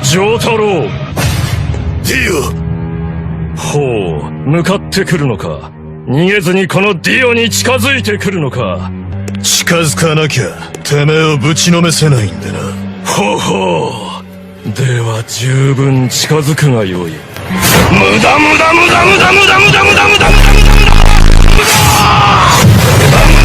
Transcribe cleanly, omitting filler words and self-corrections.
丈太郎。ディほう、向かってくるのか。逃げずにこのディオに近づいてくるのか。オ、近づかなきゃ、てめえをぶちのめせないんでな。ほほう。では十分近づくがよい。無駄無駄無駄無駄無駄無駄無駄無駄無駄無駄無駄無駄無駄無駄